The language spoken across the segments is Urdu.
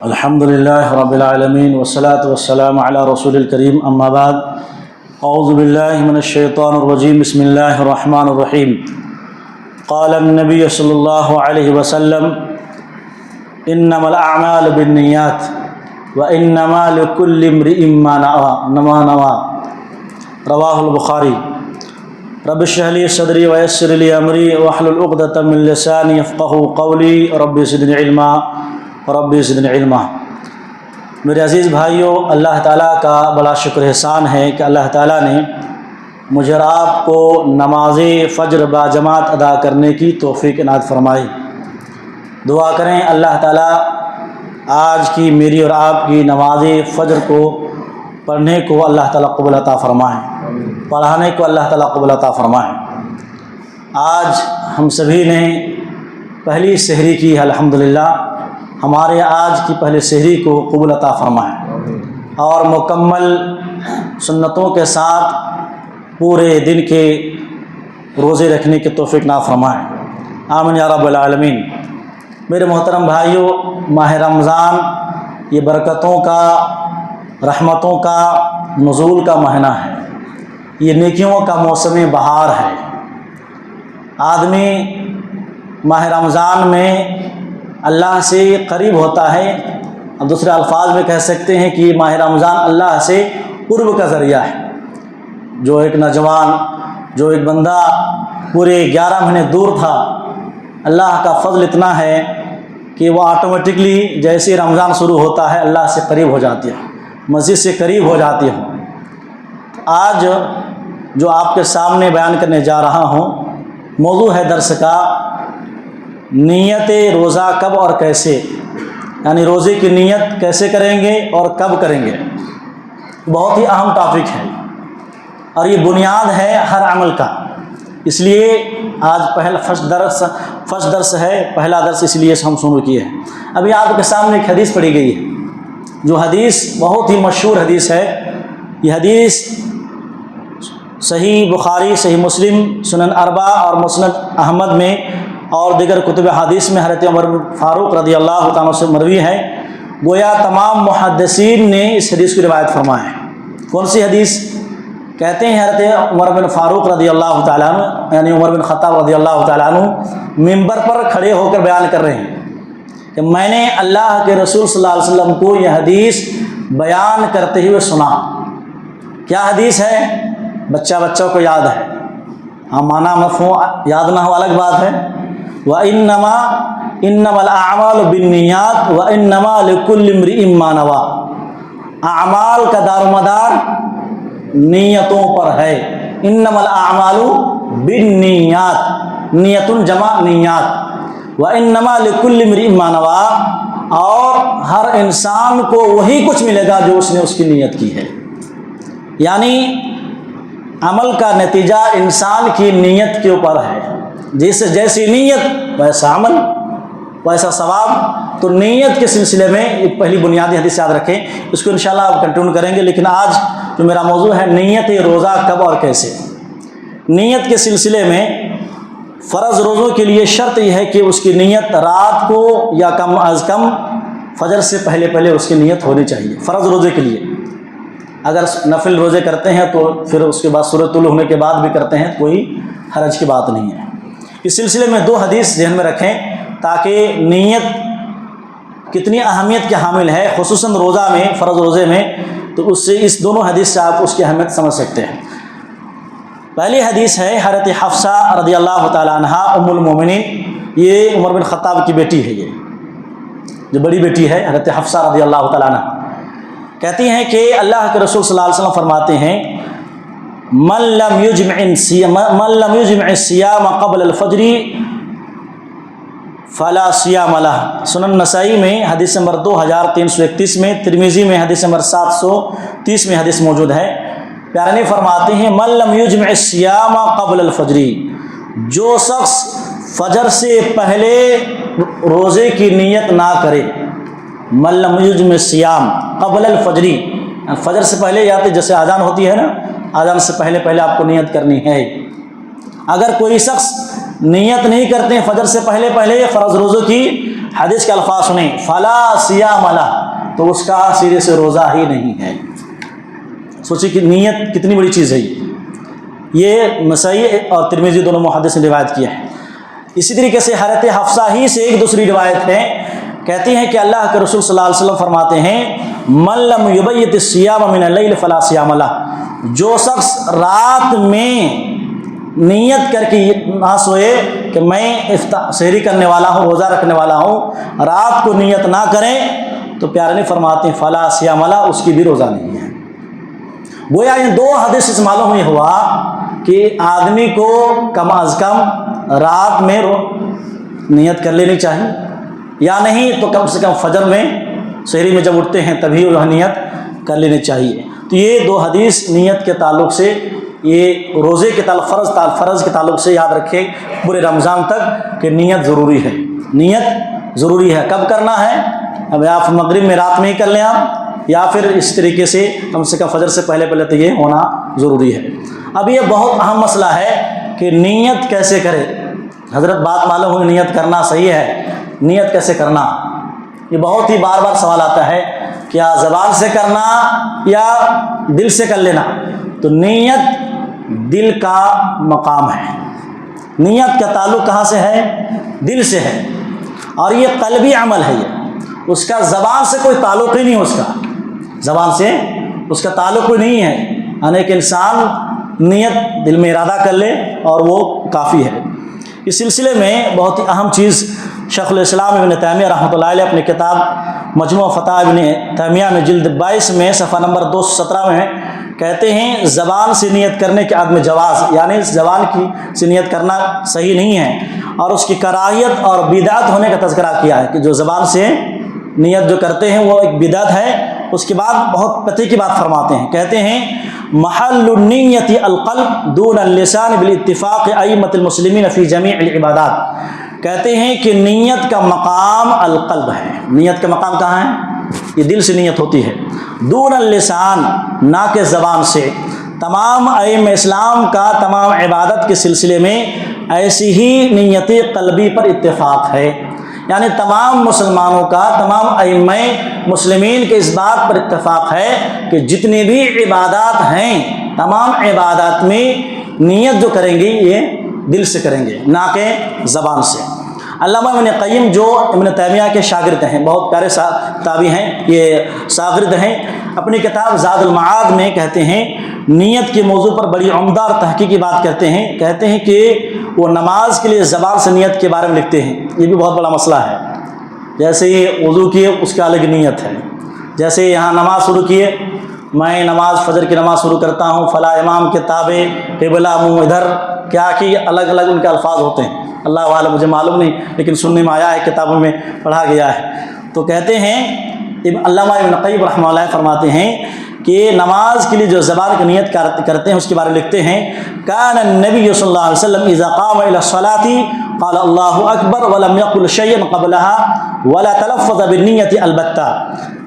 الحمد لله رب العالمين والصلاة والسلام على رسول الكريم أما بعد أعوذ بالله من الشيطان الرجيم بسم الله الرحمن الرحيم قال النبي صلى الله عليه وسلم إنما الأعمال بالنيات وإنما لكل امرئ ما نوى رواه البخاري رب اشرح لي صدري ويسر لي أمري واحلل عقدة من لساني يفقهوا قولي رب زدني علما رب زدنی علما۔ میرے عزیز بھائیوں، اللہ تعالیٰ کا بڑا شکر احسان ہے کہ اللہ تعالیٰ نے مجھے اور آپ کو نماز فجر با جماعت ادا کرنے کی توفیق عنایت فرمائی۔ دعا کریں اللہ تعالیٰ آج کی میری اور آپ کی نماز فجر کو پڑھنے کو اللہ تعالیٰ قبول عطا فرمائیں، پڑھانے کو اللہ تعالیٰ قبول عطا فرمائیں۔ آج ہم سبھی نے پہلی سحری کی ہے، الحمدللہ ہمارے آج کی پہلے سحری کو قبول عطا فرمائیں اور مکمل سنتوں کے ساتھ پورے دن کے روزے رکھنے کی توفیق عطا فرمائیں، آمین یا رب العالمین۔ میرے محترم بھائیوں، ماہ رمضان یہ برکتوں کا، رحمتوں کا، نزول کا مہینہ ہے، یہ نیکیوں کا موسم بہار ہے۔ آدمی ماہ رمضان میں اللہ سے قریب ہوتا ہے، اب دوسرے الفاظ میں کہہ سکتے ہیں کہ ماہ رمضان اللہ سے قرب کا ذریعہ ہے۔ جو ایک نوجوان، جو ایک بندہ پورے 11 مہینے دور تھا، اللہ کا فضل اتنا ہے کہ وہ آٹومیٹکلی جیسے رمضان شروع ہوتا ہے اللہ سے قریب ہو جاتی ہے، مسجد سے قریب ہو جاتی ہے۔ آج جو آپ کے سامنے بیان کرنے جا رہا ہوں، موضوع ہے درس کا نیت روزہ کب اور کیسے، یعنی روزے کی نیت کیسے کریں گے اور کب کریں گے۔ بہت ہی اہم ٹاپک ہے اور یہ بنیاد ہے ہر عمل کا، اس لیے آج فرسٹ درس ہے، پہلا درس اس لیے ہم شروع کیے ہیں۔ ابھی آپ کے سامنے ایک حدیث پڑھی گئی ہے، جو حدیث بہت ہی مشہور حدیث ہے۔ یہ حدیث صحیح بخاری، صحیح مسلم، سنن اربع اور مسند احمد میں اور دیگر کتب حدیث میں حضرت عمر بن فاروق رضی اللہ تعالیٰ سے مروی ہے۔ گویا تمام محدثین نے اس حدیث کی روایت فرمایا ہے۔ کون سی حدیث؟ کہتے ہیں حضرت عمر بن فاروق رضی اللہ تعالیٰ عنہ، یعنی عمر بن خطاب رضی اللہ تعالیٰ عنہ ممبر پر کھڑے ہو کر بیان کر رہے ہیں کہ میں نے اللہ کے رسول صلی اللہ علیہ وسلم کو یہ حدیث بیان کرتے ہوئے سنا۔ کیا حدیث ہے؟ بچوں کو یاد ہے، ہاں معنی مفہوم یاد نہ ہو الگ بات ہے۔ وَإِنَّمَا الْأَعْمَالُ بِالنِّيَّاتِ وَإِنَّمَا لِكُلِّ امْرِئٍ مَّا نَوَىٰ۔ اعمال کا دار و مدار نیتوں پر ہے۔ انما الاعمال بالنیات، نیت جمع نیات، وانما لكل امرئ ما نوى، اور ہر انسان کو وہی کچھ ملے گا جو اس نے اس کی نیت کی ہے۔ یعنی عمل کا نتیجہ انسان کی نیت کے اوپر ہے، جیسی نیت ویسا عمل، ویسا ثواب۔ تو نیت کے سلسلے میں ایک پہلی بنیادی حدیث یاد رکھیں، اس کو انشاءاللہ آپ کنٹینیو کریں گے، لیکن آج جو میرا موضوع ہے نیت روزہ کب اور کیسے۔ نیت کے سلسلے میں فرض روزوں کے لیے شرط یہ ہے کہ اس کی نیت رات کو یا کم از کم فجر سے پہلے اس کی نیت ہونی چاہیے فرض روزے کے لیے۔ اگر نفل روزے کرتے ہیں تو پھر اس کے بعد سورج طلوع ہونے کے بعد بھی کرتے ہیں، کوئی حرج کی بات نہیں ہے۔ اس سلسلے میں دو حدیث ذہن میں رکھیں تاکہ نیت کتنی اہمیت کے حامل ہے، خصوصاً روزہ میں، فرض روزے میں، تو اس سے اس دونوں حدیث سے آپ اس کی اہمیت سمجھ سکتے ہیں۔ پہلی حدیث ہے حضرت حفصہ رضی اللہ تعالیٰ عنہ ام المومنین، یہ عمر بن خطاب کی بیٹی ہے، یہ جو بڑی بیٹی ہے حضرت حفصہ رضی اللہ تعالیٰ عنہ، کہتی ہیں کہ اللہ کے رسول صلی اللہ علیہ وسلم فرماتے ہیں من لم یجمع الصیام قبل الفجر فلا صیام لہ۔ سنن نسائی میں حدیث نمبر 2331 میں، ترمذی میں حدیث نمبر 730 میں حدیث موجود ہے۔ پیارے نے فرماتے ہیں من لم یجمع الصیام قبل الفجر، جو شخص فجر سے پہلے روزے کی نیت نہ کرے، من لم یجمع الصیام قبل الفجر، فجر سے پہلے یا جیسے اذان ہوتی ہے نا، اذان سے پہلے آپ کو نیت کرنی ہے۔ اگر کوئی شخص نیت نہیں کرتے ہیں فجر سے پہلے فرض روزوں کی، حدیث کے الفاظ سنیں، فلا صیام لہ، تو اس کا سرے سے روزہ ہی نہیں ہے۔ سوچیں کہ نیت کتنی بڑی چیز ہے۔ یہ نسائی اور ترمذی دونوں محدث نے روایت کیا ہے۔ اسی طریقے سے حضرت حفصہ ہی سے ایک دوسری روایت ہے، کہتی ہیں کہ اللہ کے رسول صلی اللہ علیہ وسلم فرماتے ہیں من لم یبیت الصیام من اللیل فلا صیام لہ، جو شخص رات میں نیت کر کے نہ سوئے کہ میں سحری کرنے والا ہوں، روزہ رکھنے والا ہوں، رات کو نیت نہ کریں، تو پیارے نے فرماتے ہیں فلا صیام لہ، اس کی بھی روزہ نہیں ہے۔ گویا ان دو حدیث سے معلوم یہ ہوا کہ آدمی کو کم از کم رات میں نیت کر لینی چاہیے، یا نہیں تو کم سے کم فجر میں سحری میں جب اٹھتے ہیں تبھی وہ نیت کر لینی چاہیے۔ تو یہ دو حدیث نیت کے تعلق سے، یہ روزے کے تعلق فرض کے تعلق سے یاد رکھیں پورے رمضان تک کہ نیت ضروری ہے، نیت ضروری ہے۔ کب کرنا ہے؟ اب آپ مغرب میں رات میں ہی کر لیں آپ، یا پھر اس طریقے سے کم فجر سے پہلے تو یہ ہونا ضروری ہے۔ اب یہ بہت اہم مسئلہ ہے کہ نیت کیسے کرے۔ حضرت بات معلوم ہوئی نیت کرنا صحیح ہے، نیت کیسے کرنا؟ یہ بہت ہی بار بار سوال آتا ہے، کیا زبان سے کرنا یا دل سے کر لینا؟ تو نیت دل کا مقام ہے، نیت کا تعلق کہاں سے ہے؟ دل سے ہے، اور یہ قلبی عمل ہے، یہ اس کا زبان سے کوئی تعلق ہی نہیں، اس کا زبان سے اس کا تعلق کوئی نہیں ہے۔ یعنی ایک انسان نیت دل میں ارادہ کر لے اور وہ کافی ہے۔ اس سلسلے میں بہت ہی اہم چیز شیخ الاسلام ابن تیمیہ رحمۃ اللہ علیہ اپنے کتاب مجموع فتاوی ابن تیمیہ میں جلد 22 میں صفحہ نمبر 217 میں کہتے ہیں زبان سے نیت کرنے کے عدم جواز، یعنی زبان کی سے نیت کرنا صحیح نہیں ہے، اور اس کی کراہیت اور بدعت ہونے کا تذکرہ کیا ہے کہ جو زبان سے نیت جو کرتے ہیں وہ ایک بدعت ہے۔ اس کے بعد بہت پتے کی بات فرماتے ہیں، کہتے ہیں محل النیت القلب دون اللسان بالاتفاق ائمۃ المسلمین فی جمیع العبادات، کہتے ہیں کہ نیت کا مقام القلب ہے۔ نیت کا مقام کہاں ہے؟ یہ دل سے نیت ہوتی ہے، دون اللسان، نہ کہ زبان سے۔ تمام ائمہ اسلام کا تمام عبادت کے سلسلے میں ایسی ہی نیت قلبی پر اتفاق ہے، یعنی تمام مسلمانوں کا، تمام ائمہ مسلمین کے اس بات پر اتفاق ہے کہ جتنی بھی عبادات ہیں، تمام عبادات میں نیت جو کریں گے یہ دل سے کریں گے، نہ کہ زبان سے۔ علامہ ابن قیم جو ابن تیمیہ کے شاگرد ہیں، بہت پیارے تابعی ہیں، یہ شاگرد ہیں، اپنی کتاب زاد المعاد میں کہتے ہیں، نیت کے موضوع پر بڑی عمدہ اور تحقیقی بات کرتے ہیں کہ وہ نماز کے لیے زبان سے نیت کے بارے میں لکھتے ہیں۔ یہ بھی بہت بڑا مسئلہ ہے۔ جیسے یہ وضو کیے اس کا الگ نیت ہے، جیسے یہاں نماز شروع کیے، میں نماز فجر کی نماز شروع کرتا ہوں فلاں امام کے تابع، قبلہ منہ ادھر، کیا کہ الگ الگ ان کے الفاظ ہوتے ہیں، اللہ والا مجھے معلوم نہیں، لیکن سننے میں آیا ہے، کتابوں میں پڑھا گیا ہے۔ تو کہتے ہیں علامہ ابن قیم رحمہ اللہ فرماتے ہیں کہ نماز کے لیے جو زبان کی نیت کرتے ہیں اس کے بارے میں لکھتے ہیں، کان النبی صلی اللہ علیہ وسلم اذا قام الى الصلاة قال اللہ اکبر ولم يقل شيئا قبلها ولا تلفظ بالنیت البتہ،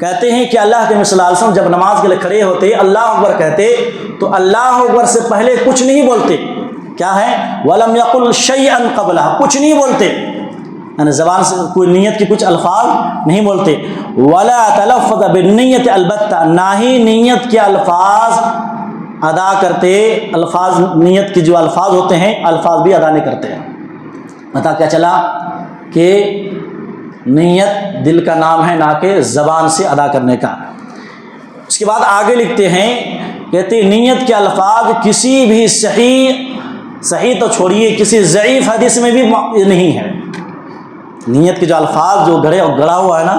کہتے ہیں کہ اللہ کے نبی صلی اللہ علیہ وسلم جب نماز کے لیے کھڑے ہوتے اللہ اکبر کہتے تو اللہ اکبر سے پہلے کچھ نہیں بولتے، کیا ہے؟ ولم يقل شيئا قبلها، کچھ نہیں بولتے، یعنی زبان سے کوئی نیت کے کچھ الفاظ نہیں بولتے، ولا تلفظ بالنیت البتہ، نہ ہی نیت کے الفاظ ادا کرتے، الفاظ نیت کے جو الفاظ ہوتے ہیں الفاظ بھی ادا نہیں کرتے۔ پتہ کیا چلا کہ نیت دل کا نام ہے، نہ کہ زبان سے ادا کرنے کا۔ اس کے بعد آگے لکھتے ہیں، کہتے ہیں نیت کے الفاظ کسی بھی صحیح تو چھوڑیے، کسی ضعیف حدیث میں بھی نہیں ہے۔ نیت کے جو الفاظ جو گڑا ہوا ہے نا،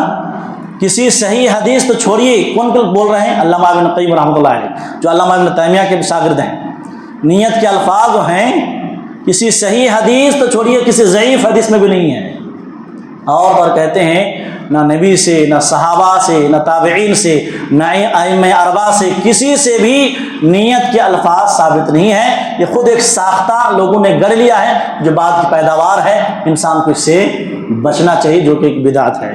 کسی صحیح حدیث تو چھوڑیے، کون بول رہے ہیں؟ علامہ ابن قیم رحمۃ اللہ علیہ، جو علامہ ابن تیمیہ کے شاگرد ہیں۔ نیت کے الفاظ جو ہیں کسی صحیح حدیث تو چھوڑیے، کسی ضعیف حدیث میں بھی نہیں ہے۔ اور کہتے ہیں نہ نبی سے، نہ صحابہ سے، نہ تابعین سے، نہ ائمہ اربعہ سے، کسی سے بھی نیت کے الفاظ ثابت نہیں ہے۔ یہ خود ایک ساختہ لوگوں نے گڑھ لیا ہے جو بعد کی پیداوار ہے، انسان کو اس سے بچنا چاہیے، جو کہ ایک بدعت ہے۔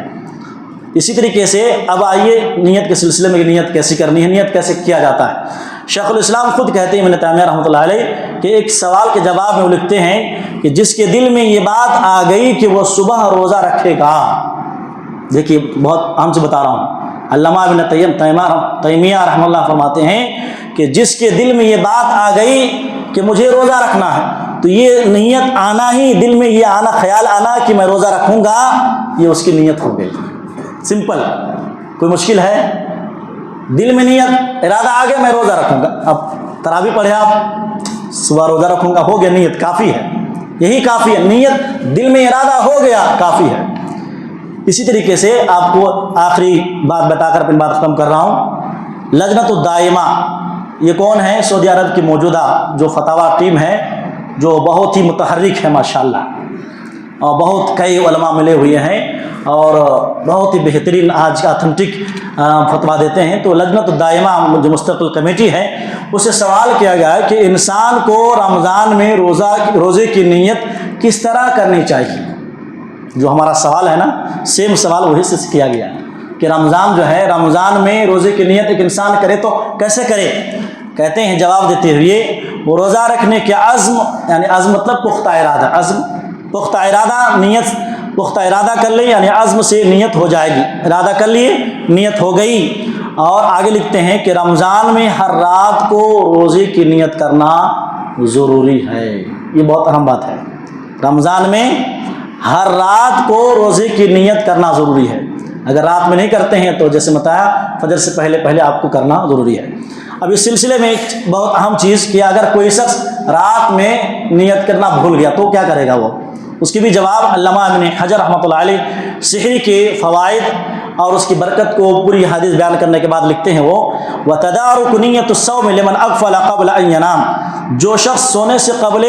اسی طریقے سے اب آئیے نیت کے سلسلے میں نیت کیسے کرنی ہے، نیت کیسے کیا جاتا ہے۔ شیخ الاسلام خود کہتے ہیں ابن تیمیہ رحمۃ اللہ علیہ کہ ایک سوال کے جواب میں وہ لکھتے ہیں کہ جس کے دل میں یہ بات آ گئی کہ وہ صبح روزہ رکھے گا، دیکھیے بہت عام سے بتا رہا ہوں، علامہ ابن تیمیہ رحمہ اللہ فرماتے ہیں کہ جس کے دل میں یہ بات آ گئی کہ مجھے روزہ رکھنا ہے، تو یہ نیت آنا ہی، دل میں یہ آنا، خیال آنا کہ میں روزہ رکھوں گا، یہ اس کی نیت ہو گئی۔ سمپل، کوئی مشکل ہے؟ دل میں نیت، ارادہ آ گیا میں روزہ رکھوں گا، اب تراویح پڑھے آپ، صبح روزہ رکھوں گا، ہو گیا، نیت کافی ہے، یہی کافی ہے، نیت دل میں ارادہ ہو گیا کافی ہے۔ اسی طریقے سے آپ کو آخری بات بتا کر اپنی بات ختم کر رہا ہوں، لجنۃ الدائمہ، یہ کون ہے؟ سعودی عرب کی موجودہ جو فتاوی ٹیم ہے، جو بہت ہی متحرک ہے ماشاءاللہ، اور بہت کئی علماء ملے ہوئے ہیں اور بہت ہی بہترین آج کا اتھینٹک فتویٰ دیتے ہیں۔ تو لجنۃ الدائمہ جو مستقل کمیٹی ہے، اس سے سوال کیا گیا ہے کہ انسان کو رمضان میں روزے کی نیت کس طرح کرنی چاہیے؟ جو ہمارا سوال ہے نا، سیم سوال وہی سے کیا گیا کہ رمضان جو ہے، رمضان میں روزے کی نیت ایک انسان کرے تو کیسے کرے؟ کہتے ہیں جواب دیتے ہوئے، وہ روزہ رکھنے کے عزم، یعنی عزم مطلب پختہ ارادہ، عزم پختہ ارادہ، نیت پختہ ارادہ کر لیں، یعنی عزم سے نیت ہو جائے گی، ارادہ کر لیے نیت ہو گئی۔ اور آگے لکھتے ہیں کہ رمضان میں ہر رات کو روزے کی نیت کرنا ضروری ہے، یہ بہت اہم بات ہے، رمضان میں ہر رات کو روزے کی نیت کرنا ضروری ہے۔ اگر رات میں نہیں کرتے ہیں تو جیسے بتایا فجر سے پہلے آپ کو کرنا ضروری ہے۔ اب اس سلسلے میں ایک بہت اہم چیز کہ اگر کوئی شخص رات میں نیت کرنا بھول گیا تو کیا کرے گا وہ؟ اس کی بھی جواب علامہ ابن حجر رحمۃ اللہ علیہ سحری کے فوائد اور اس کی برکت کو پوری حدیث بیان کرنے کے بعد لکھتے ہیں وہ، وَتَدَارُكُ نِيَّةُ الصَّوْمِ لِمَنْ أَغْفَلَ قَبْلَ أَنْ يَنَامَ، جو شخص سونے سے قبل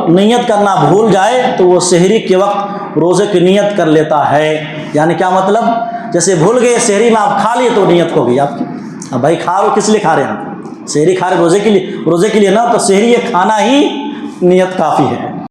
نیت کرنا بھول جائے تو وہ سحری کے وقت روزے کی نیت کر لیتا ہے۔ یعنی کیا مطلب؟ جیسے بھول گئے سحری میں آپ کھا لیے تو نیت ہو گئی آپ کی، اب بھائی کھا رہے ہو کس لیے کھا رہے ہیں آپ؟ سحری کھا رہے روزے کے لیے نا، تو سحری یہ کھانا ہی نیت کافی ہے۔